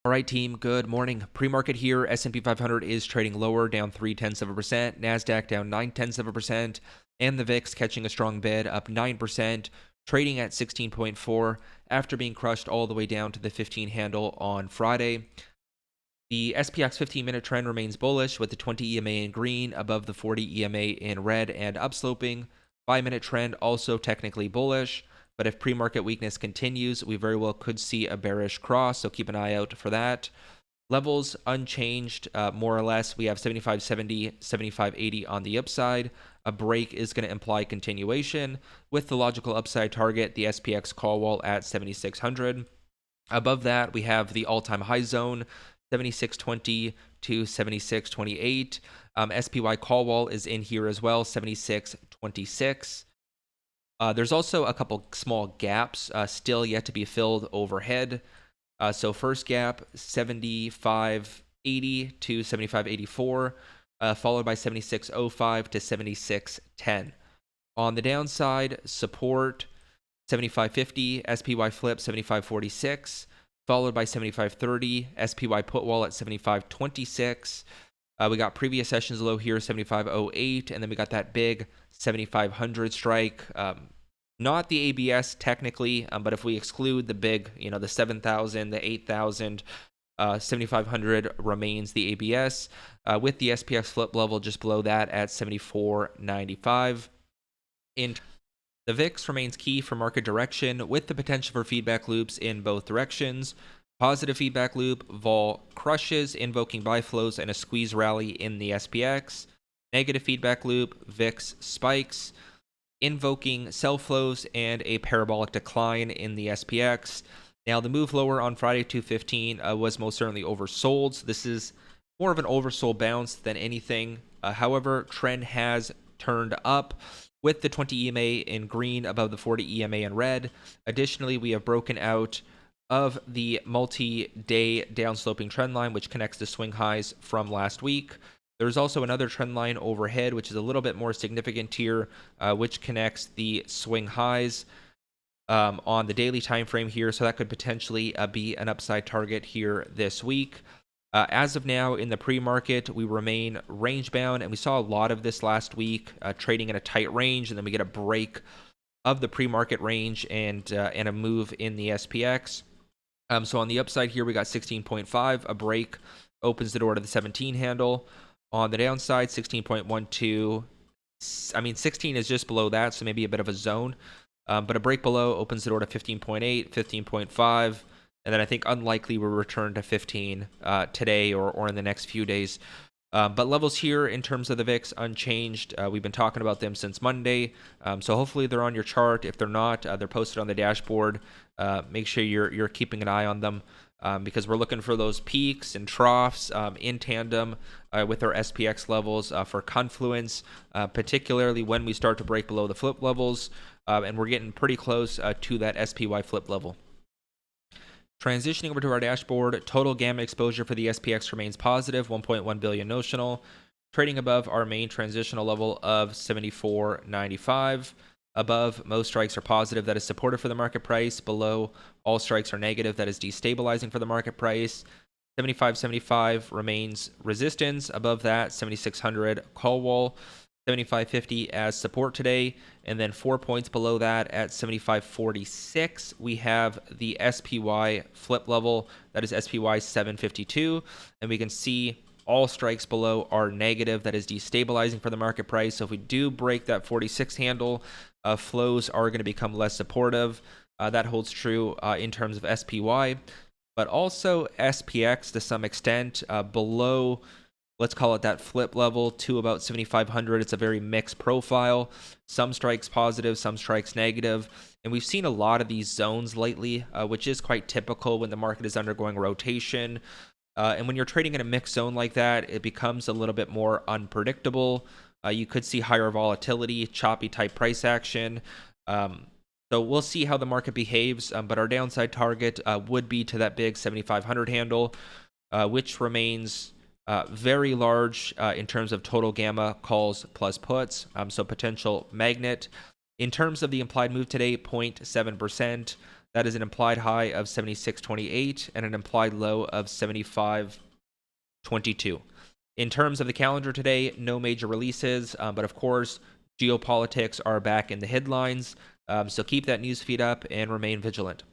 All right, team. Good morning. Pre-market here. S&P 500 is trading lower, down 0.3%. Nasdaq down 0.9%, and the VIX catching a strong bid, up 9%, trading at 16.4 after being crushed all the way down to the 15 handle on Friday. The SPX 15-minute trend remains bullish, with the 20 EMA in green above the 40 EMA in red and upsloping. 5-minute trend also technically bullish, but if pre-market weakness continues, we very well could see a bearish cross, so keep an eye out for that. Levels unchanged, more or less. We have 75.70, 75.80 on the upside. A break is going to imply continuation, with the logical upside target, the SPX call wall at 7600. Above that, we have the all-time high zone, 7620 to 7628. SPY call wall is in here as well, 7626. There's also a couple small gaps still yet to be filled overhead. So first gap, 7580 to 7584, followed by 7605 to 7610. On the downside, support 7550, SPY flip 7546, followed by 7530, SPY put wall at 7526. We got previous sessions low here, 7508, and then we got that big 7500 strike. Not the ABS technically, but if we exclude the big, the 7,000, the 8,000, 7,500 remains the ABS, with the SPX flip level just below that at 74.95. The VIX remains key for market direction, with the potential for feedback loops in both directions. Positive feedback loop, vol crushes, invoking buy flows and a squeeze rally in the SPX. Negative feedback loop, VIX spikes, invoking sell flows and a parabolic decline in the SPX. Now, the move lower on Friday 215 was most certainly oversold. So this is more of an oversold bounce than anything. However, trend has turned up, with the 20 EMA in green above the 40 EMA in red. Additionally, we have broken out of the multi-day downsloping trend line, which connects the swing highs from last week. There's also another trend line overhead, which is a little bit more significant here, which connects the swing highs on the daily time frame here. So that could potentially be an upside target here this week. As of now, in the pre-market, we remain range-bound, and we saw a lot of this last week, trading in a tight range, and then we get a break of the pre-market range and a move in the SPX. So on the upside here, we got 16.5. A break opens the door to the 17 handle. On the downside, 16.12. 16 is just below that, so maybe a bit of a zone. But a break below opens the door to 15.8, 15.5. And then I think unlikely we'll return to 15 today or in the next few days. But levels here in terms of the VIX unchanged. We've been talking about them since Monday. So hopefully they're on your chart. If they're not, they're posted on the dashboard. Make sure you're keeping an eye on them because we're looking for those peaks and troughs in tandem with our SPX levels for confluence, particularly when we start to break below the flip levels. And we're getting pretty close to that SPY flip level. Transitioning over to our dashboard, total gamma exposure for the SPX remains positive, 1.1 billion notional, trading above our main transitional level of 74.95. Above, most strikes are positive, that is supportive for the market price. Below, all strikes are negative, that is destabilizing for the market price. 75.75 remains resistance. Above that, 7600 call wall. 75.50 as support today, and then 4 points below that at 75.46 we have the SPY flip level, that is SPY 752, and we can see all strikes below are negative, that is destabilizing for the market price. So if we do break that 46 handle, flows are going to become less supportive. That holds true in terms of SPY, but also SPX to some extent. Below, let's call it that flip level to about 7,500. It's a very mixed profile. Some strikes positive, some strikes negative. And we've seen a lot of these zones lately, which is quite typical when the market is undergoing rotation. And when you're trading in a mixed zone like that, it becomes a little bit more unpredictable. You could see higher volatility, choppy type price action. So we'll see how the market behaves. But our downside target would be to that big 7,500 handle, which remains very large in terms of total gamma calls plus puts, so potential magnet. In terms of the implied move today, 0.7%. That is an implied high of 76.28 and an implied low of 75.22. In terms of the calendar today, no major releases, but of course, geopolitics are back in the headlines. So keep that news feed up and remain vigilant.